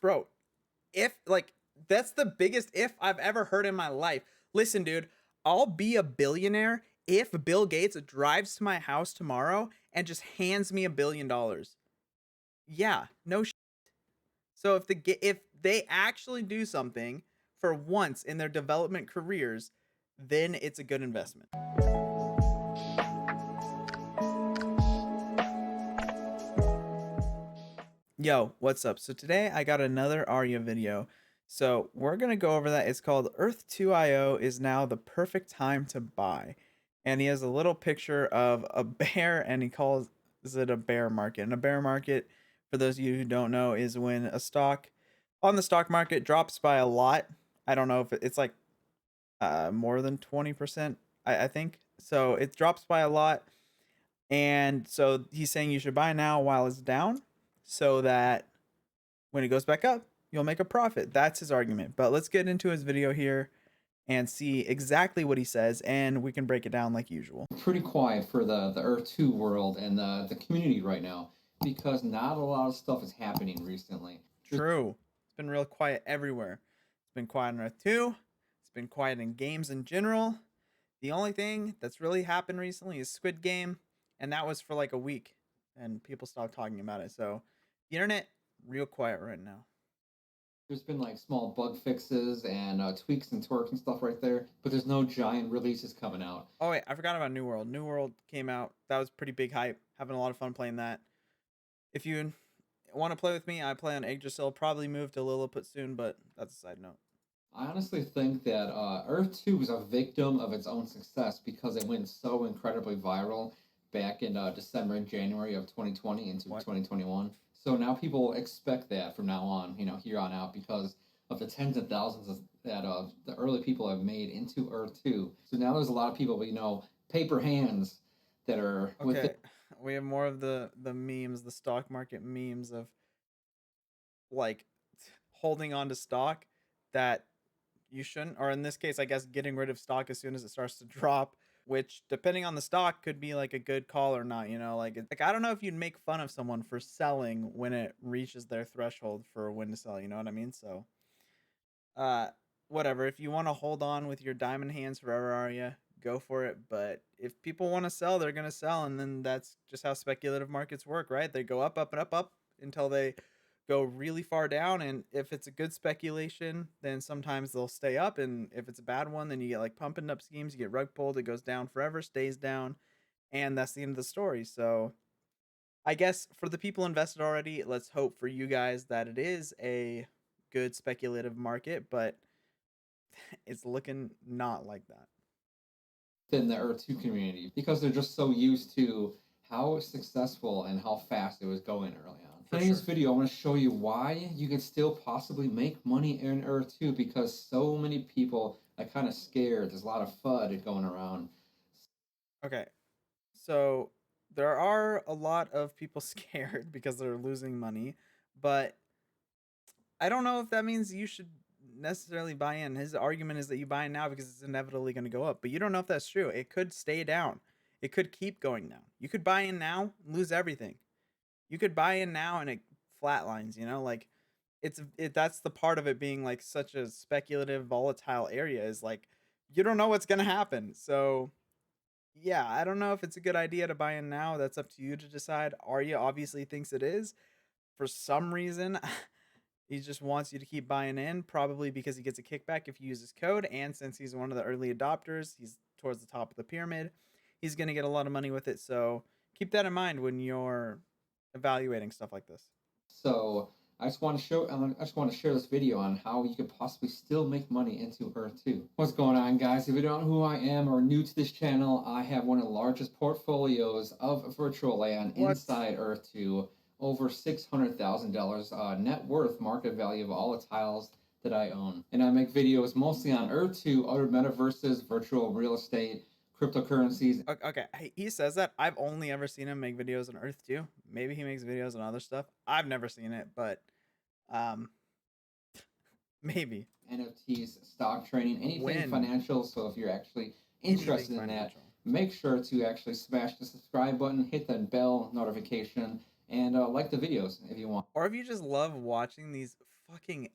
bro, if like that's the biggest if I've ever heard in my life. Listen, dude, I'll be a billionaire if Bill Gates drives to my house tomorrow and just hands me $1 billion. Yeah, no. So if they actually do something for once in their development careers, then it's a good investment. Yo, what's up? So today I got another Arya video. So we're gonna go over that. It's called Earth 2.io is now the perfect time to buy. And he has a little picture of a bear and he calls it a bear market. And a bear market, for those of you who don't know, is when a stock on the stock market drops by a lot. I don't know if it's like more than 20%, I think. So it drops by a lot. And so he's saying you should buy now while it's down so that when it goes back up, you'll make a profit. That's his argument. But let's get into his video here and see exactly what he says, and we can break it down like usual. Pretty quiet for the Earth 2 world and the community right now because not a lot of stuff is happening recently. True. It's been real quiet everywhere. It's been quiet on Earth 2. It's been quiet in games in general. The only thing that's really happened recently is Squid Game, and that was for like a week, and people stopped talking about it. So the internet, real quiet right now. There's been like small bug fixes and tweaks and twerks and stuff right there, but there's no giant releases coming out. Oh wait, I forgot about New World. New World came out. That was pretty big hype. Having a lot of fun playing that. If you want to play with me, I play on Yggdrasil. Probably move to Lilliput soon, but that's a side note. I honestly think that Earth 2 was a victim of its own success because it went so incredibly viral back in December and January of 2020 into 2021. So now people expect that from now on, here on out, because of the tens of thousands that the early people have made into Earth 2. So now there's a lot of people, paper hands that are with Okay, it. we have more of the memes, the stock market memes of like holding on to stock that you shouldn't, or in this case, I guess getting rid of stock as soon as it starts to drop, which depending on the stock could be like a good call or not, like I don't know if you'd make fun of someone for selling when it reaches their threshold for when to sell, you know what I mean? So uh whatever, if you want to hold on with your diamond hands forever, Arya, go for it. But if people want to sell, they're going to sell, and then that's just how speculative markets work, right? They go up, up, and up, up until they go really far down. And if it's a good speculation, then sometimes they'll stay up, and if it's a bad one, then you get like pumping up schemes, you get rug pulled, it goes down forever, stays down, and that's the end of the story. So I guess for the people invested already, let's hope for you guys that it is a good speculative market, but it's looking not like that. In the Earth 2 community because they're just so used to how successful and how fast it was going early on. For In this sure. video, I want to show you why you can still possibly make money in Earth 2 because so many people are kind of scared. There's a lot of FUD going around. Okay. So there are a lot of people scared because they're losing money, but I don't know if that means you should necessarily buy in. His argument is that you buy in now because it's inevitably going to go up, but you don't know if that's true. It could stay down. It could keep going down. You could buy in now, lose everything. You could buy in now and it flatlines, like that's the part of it being like such a speculative volatile area is like you don't know what's going to happen. So yeah, I don't know if it's a good idea to buy in now. That's up to you to decide. Arya obviously thinks it is. For some reason, he just wants you to keep buying in, probably because he gets a kickback if you use his code. And since he's one of the early adopters, he's towards the top of the pyramid. He's going to get a lot of money with it. So keep that in mind when you're evaluating stuff like this. So I just want to share this video on how you could possibly still make money into Earth 2. What's going on, guys? If you don't know who I am or new to this channel, I have one of the largest portfolios of virtual land inside Earth 2. Over $600,000 net worth market value of all the tiles that I own. And I make videos mostly on Earth 2, other metaverses, virtual real estate, cryptocurrencies. Okay, he says that. I've only ever seen him make videos on Earth 2. Maybe he makes videos on other stuff. I've never seen it, but maybe. NFTs, stock trading, anything financial. So if you're actually interested in that, make sure to actually smash the subscribe button, hit that bell notification, and like the videos if you want. Or if you just love watching these fucking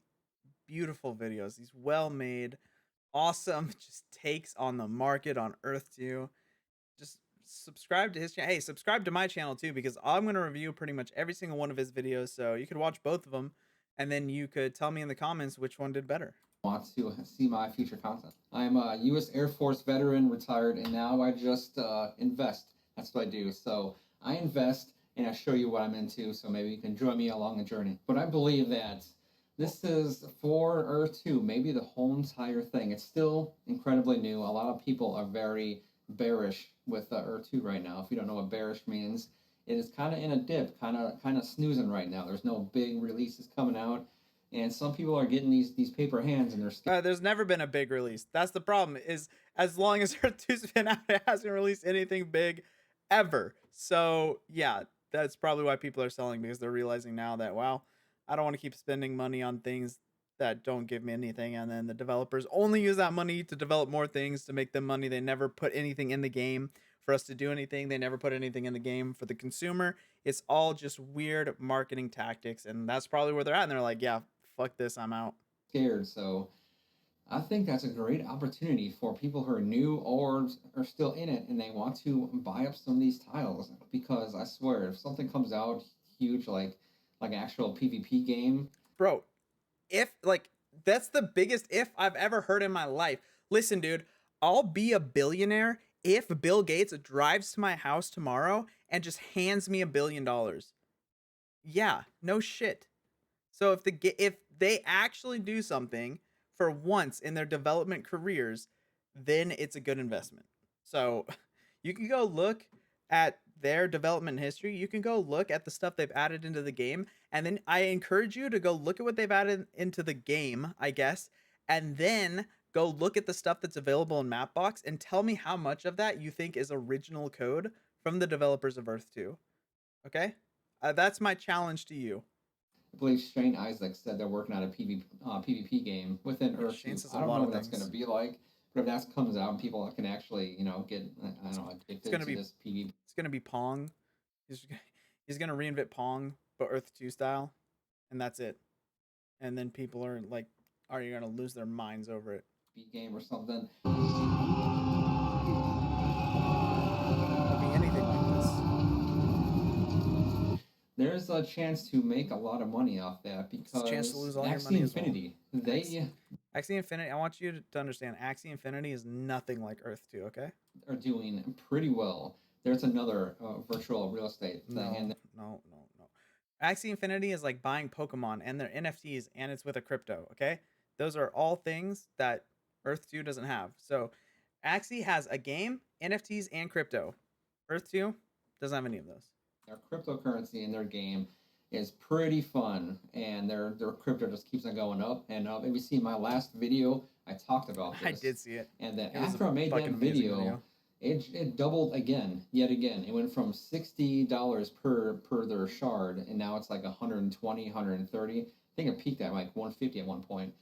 beautiful videos, these well-made, awesome just takes on the market on Earth 2, just subscribe to his channel. Hey, subscribe to my channel too because I'm going to review pretty much every single one of his videos, so you could watch both of them and then you could tell me in the comments which one did better. Want to see my future content. I'm a U.S. Air Force veteran, retired, and now I just invest. That's what I do. So I invest and I show you what I'm into, so maybe you can join me along the journey. But I believe that this is for Earth 2, maybe the whole entire thing. It's still incredibly new. A lot of people are very bearish with Earth 2 right now. If you don't know what bearish means, it is kind of in a dip, kind of snoozing right now. There's no big releases coming out, and some people are getting these paper hands and they're scared. There's never been a big release. That's the problem. Is as long as Earth 2's been out, it hasn't released anything big ever. So yeah, that's probably why people are selling because they're realizing now that wow, I don't want to keep spending money on things that don't give me anything, and then the developers only use that money to develop more things to make them money. They never put anything in the game for us to do anything. They never put anything in the game for the consumer. It's all just weird marketing tactics, and that's probably where they're at. And they're like, yeah, fuck this, I'm out. So I think that's a great opportunity for people who are new or are still in it and they want to buy up some of these tiles, because I swear if something comes out huge like actual PvP game. Bro, if like that's the biggest if I've ever heard in my life. Listen, dude, I'll be a billionaire if Bill Gates drives to my house tomorrow and just hands me $1 billion. Yeah, no shit. So if they actually do something for once in their development careers, then it's a good investment. So you can go look at their development history. You can go look at the stuff they've added into the game, and then I encourage you to go look at what they've added into the game, I guess, and then go look at the stuff that's available in Mapbox and tell me how much of that you think is original code from the developers of Earth 2. Okay? That's my challenge to you. I believe Shane Isaac said they're working on a PvP game within Yeah, Earth Shane 2. says a I don't lot know of what that's going things. to be like, but if that comes out and people can actually, get, I don't It's, know, it's addicted gonna to be this PvP. it's gonna be Pong. He's he's gonna reinvent Pong, but Earth 2 style, and that's it. And then people are like, are you gonna lose their minds over it? Game or something. Won't be anything like this. There's a chance to make a lot of money off that It's a chance to because lose all your Axie money as well. Infinity, Ax- they Axie Infinity. I want you to understand. Axie Infinity is nothing like Earth 2. Okay? are doing pretty well. There's another virtual real estate thing, No, and no, no, no. Axie Infinity is like buying Pokemon and their NFTs, and it's with a crypto. Okay, those are all things that Earth 2 doesn't have. So Axie has a game, NFTs, and crypto. Earth 2 doesn't have any of those. their cryptocurrency in their game is pretty fun, and their crypto just keeps on going up and up. If you see my last video, I talked about I this, did see it. and then It was a after I made that fucking amazing video, video. it doubled again, yet again. It went from $60 per their shard, and now it's like 120, 130. I think it peaked at like 150 at one point.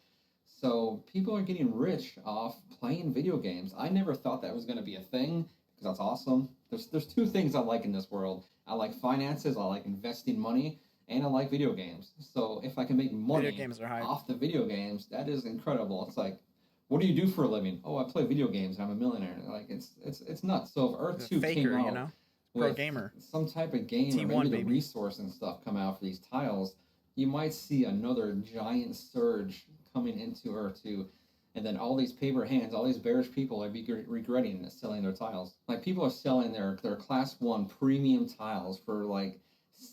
So people are getting rich off playing video games. I never thought that was going to be a thing because that's awesome. There's two things I like in this world. I like finances, I like investing money, and I like video games. So if I can make Video money games are hype. off the video games, that is incredible. It's like, what do you do for a living? Oh, I play video games and I'm a millionaire. Like it's nuts. So if Earth He's a 2 came faker, you out know, pro with gamer. some type of game, or maybe T1 the baby. resource and stuff come out for these tiles, you might see another giant surge coming into Earth 2. And then all these paper hands, all these bearish people are be regretting selling their tiles. Like people are selling their class 1 premium tiles for like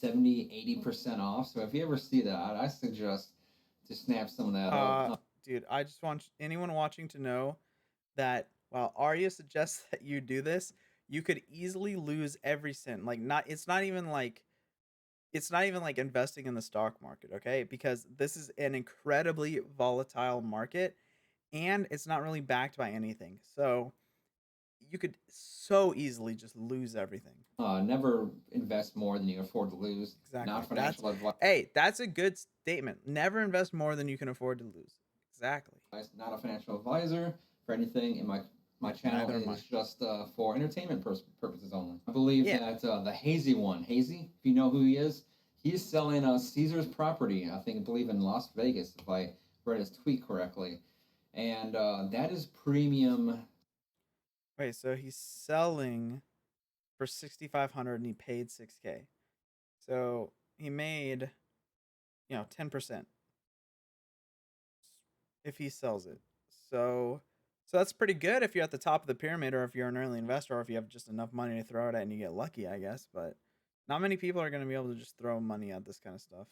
70-80% off. So if you ever see that, I suggest to snap some of that up. Dude, I just want anyone watching to know that while Arya suggests that you do this, you could easily lose every cent. Like not it's not even like investing in the stock market, okay? Because this is an incredibly volatile market and it's not really backed by anything. So you could so easily just lose everything. Never invest more than you can afford to lose. Exactly. Not financial advice. Hey, that's a good statement. Never invest more than you can afford to lose. Exactly. Not a financial advisor for anything. In my My channel Neither am is I. just for entertainment purposes only. I believe Yeah. that the Hazy one, Hazy, if you know who he is, he's selling Caesar's property, I believe in Las Vegas, if I read his tweet correctly. And that is premium. Wait, so he's selling for 6,500 and he paid 6K. So he made, 10% if he sells it. So that's pretty good if you're at the top of the pyramid or if you're an early investor or if you have just enough money to throw it at and you get lucky, I guess, but not many people are going to be able to just throw money at this kind of stuff.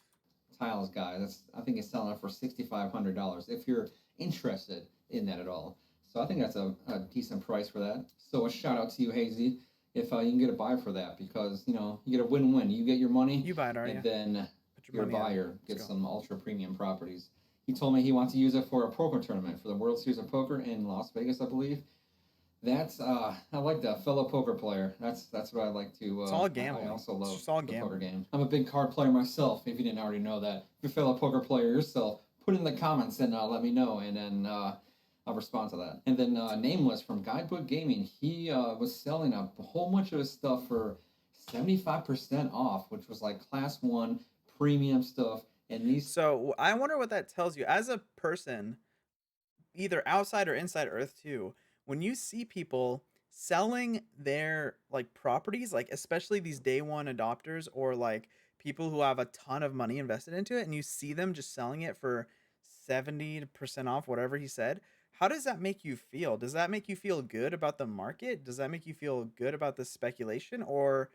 Tiles guy. That's I think he's selling it for $6,500 if you're interested in that at all. So I think that's a decent price for that. So a shout out to you, Hazy, if you can get a buy for that because you get a win-win. You get your money, You buy it, and Arya. then Put your your money in. buyer Let's gets go. some ultra premium properties. He told me he wants to use it for a poker tournament for the World Series of Poker in Las Vegas, I believe. That's I like that fellow poker player. That's what I like to. It's all I gambling. also It's love just all the poker gambling. game. I'm a big card player myself. If you didn't already know that, if you're a fellow poker player yourself, put in the comments and let me know, and then I'll respond to that. And then Nameless from Guidebook Gaming, he was selling a whole bunch of his stuff for 75% off, which was like class one premium stuff. And these So I wonder what that tells you as a person, either outside or inside Earth too. When you see people selling their like properties, like especially these day one adopters or like people who have a ton of money invested into it, and you see them just selling it for 70% off, whatever he said. How does that make you feel? Does that make you feel good about the market? Does that make you feel good about the speculation? Or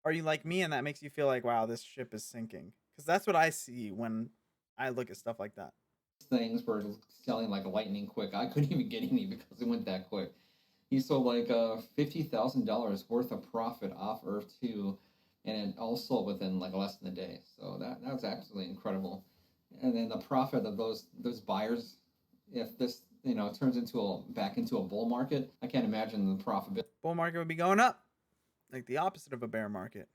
are you like me and that makes you feel like, wow, this ship is sinking? Because that's what I see when I look at stuff like that. things were selling like lightning quick. I couldn't even get any because it went that quick. He sold like $50,000 worth of profit off Earth 2, and it all sold within like less than a day. So that's absolutely incredible. And then the profit of those buyers, if this turns into a back into a bull market, I can't imagine the profitability Bull market would be going up, like the opposite of a bear market.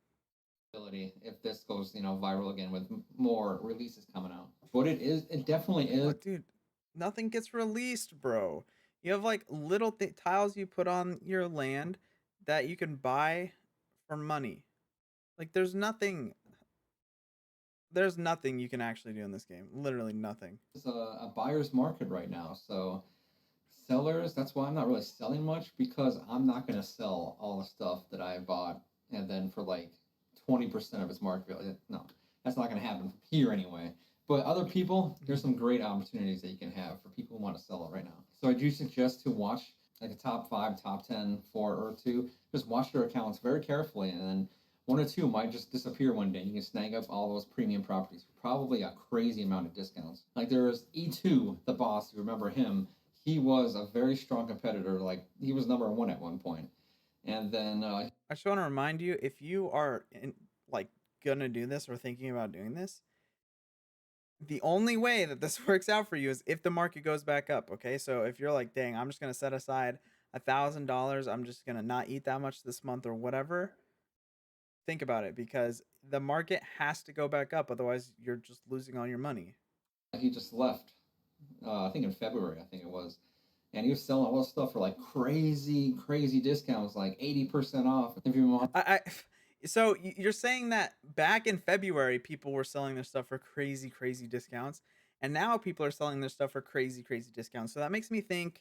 if this goes viral again with more releases coming out. But it definitely is. What, dude? Nothing gets released, bro. You have like little tiles you put on your land that you can buy for money. Like there's nothing you can actually do in this game. Literally nothing. It's a buyer's market right now. So sellers, that's why I'm not really selling much because I'm not going to sell all the stuff that I bought and then for like 20% of its market value. No, that's not going to happen here anyway. But other people, there's some great opportunities that you can have for people who want to sell it right now. So I do suggest to watch like a top 5, top 10 for Earth 2. Just watch their accounts very carefully and then one or two might just disappear one day. You can snag up all those premium properties for probably a crazy amount of discounts. Like there was E2, the boss, you remember him, he was a very strong competitor. Like he was number one at one point, and then I just want to remind you, if you are like gonna do this or thinking about doing this, the only way that this works out for you is if the market goes back up. Okay, so if you're like, dang, I'm just gonna set aside $1,000, I'm just gonna not eat that much this month or whatever. Think about it because the market has to go back up, otherwise you're just losing all your money. he just left. I think in February, I think it was, and he was selling all this stuff for like crazy, crazy discounts, like 80% off. If you want, I so you're saying that back in February people were selling their stuff for crazy crazy discounts, and now people are selling their stuff for crazy crazy discounts. So that makes me think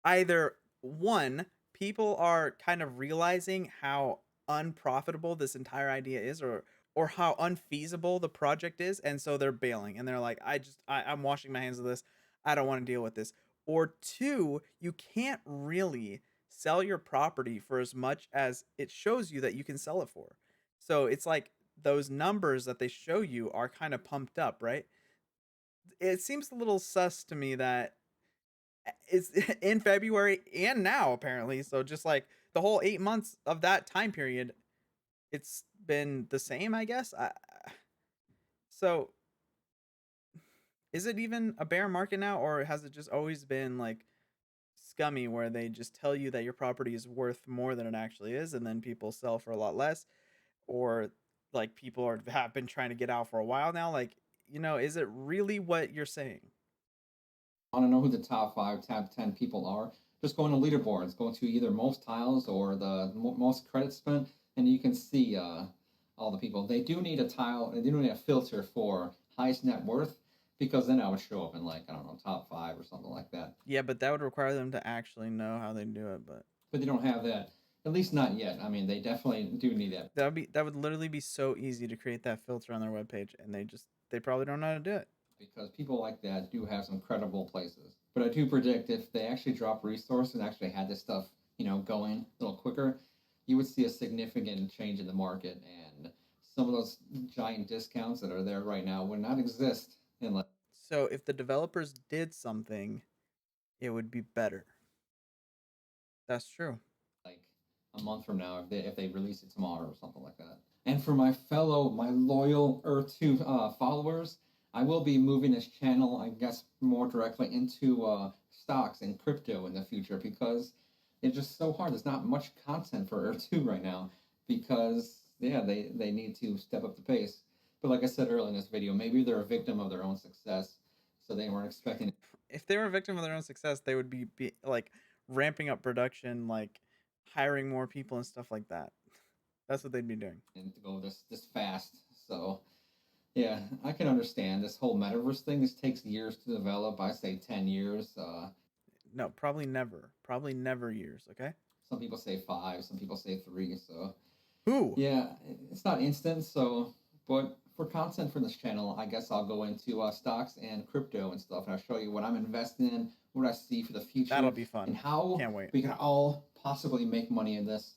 either one, people are kind of realizing how unprofitable this entire idea is, or how unfeasible the project is, and so they're bailing and they're like, I'm washing my hands of this. I don't want to deal with this. Or two, you can't really sell your property for as much as it shows you that you can sell it for. So it's like those numbers that they show you are kind of pumped up, right? It seems a little sus to me that it's in February and now apparently. So just like the whole 8 months of that time period, it's been the same, I guess. So is it even a bear market now, or has it just always been like scummy where they just tell you that your property is worth more than it actually is, and then people sell for a lot less, or like people have been trying to get out for a while now? Like, is it really what you're saying? want to know who the top 5, top 10 people are. Just go on the leaderboards, go to either most tiles or the most credit spent, and you can see all the people. They do need a tile, they do need a filter for highest net worth, because then I would show up in, like, I don't know, top 5 or something like that. Yeah, but that would require them to actually know how they do it. But They don't have that, at least not yet. I mean, they definitely do need that. that would literally be so easy to create that filter on their webpage, and they probably don't know how to do it. Because people like that do have some credible places. But I do predict if they actually drop resources and actually had this stuff, going a little quicker, you would see a significant change in the market, and some of those giant discounts that are there right now would not exist in, like, So if the developers did something, it would be better. That's true. a month from now, if they release it tomorrow or something like that. And for my loyal Earth 2 followers, I will be moving this channel, I guess, more directly into stocks and crypto in the future, because it's just so hard. There's not much content for Earth 2 right now, because, yeah, they need to step up the pace. But like I said earlier in this video, maybe they're a victim of their own success, so they weren't expecting it. If they were a victim of their own success, they would be like ramping up production, like hiring more people and stuff like that. That's what they'd be doing. And to go this fast. So yeah, I can understand this whole metaverse thing. This takes years to develop. I say 10 years. No, probably never. Probably never years. Okay. Some people say 5. Some people say 3. So Who? yeah, it's not instant. So, but for content for this channel, I guess I'll go into stocks and crypto and stuff, and I'll show you what I'm investing in, what I see for the future, That'll be fun. and how Can't wait. we can all possibly make money in this.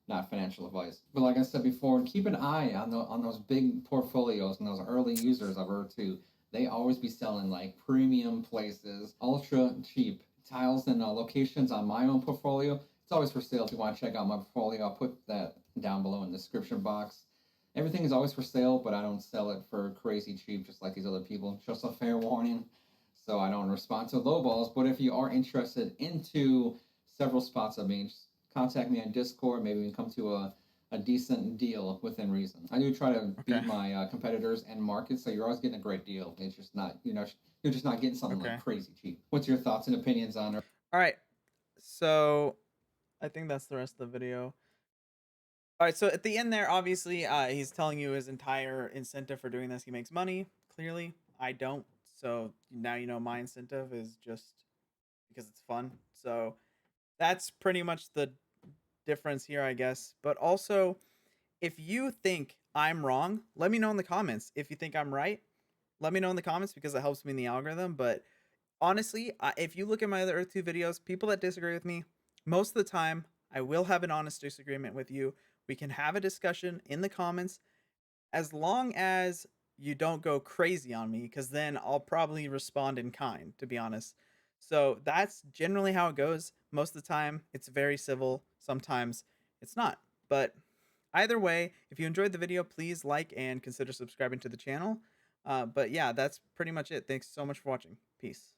Not financial advice, but like I said before, keep an eye on those big portfolios and those early users of Earth 2. They always be selling like premium places, ultra cheap tiles and locations on my own portfolio. It's always for sale. If you want to check out my portfolio, I'll put that down below in the description box. Everything is always for sale, but I don't sell it for crazy cheap, just like these other people. Just a fair warning. So I don't respond to lowballs. But if you are interested into several spots of me, contact me on Discord. Maybe we can come to a decent deal within reason. I do try to Okay. beat my competitors and markets, so you're always getting a great deal. It's just not, you're just not getting something Okay. like crazy cheap. What's your thoughts and opinions on it? All right. So I think that's the rest of the video. All right. So at the end there, obviously, he's telling you his entire incentive for doing this. He makes money. Clearly, I don't. So now you know my incentive is just because it's fun. So that's pretty much the difference here, I guess. But also, if you think I'm wrong, let me know in the comments. If you think I'm right, let me know in the comments because it helps me in the algorithm. But honestly, if you look at my other Earth 2 videos, people that disagree with me, most of the time, I will have an honest disagreement with you. We can have a discussion in the comments as long as you don't go crazy on me, because then I'll probably respond in kind, to be honest. So that's generally how it goes. Most of the time, it's very civil. Sometimes it's not. But either way, if you enjoyed the video, please like and consider subscribing to the channel. But yeah, that's pretty much it. Thanks so much for watching. Peace.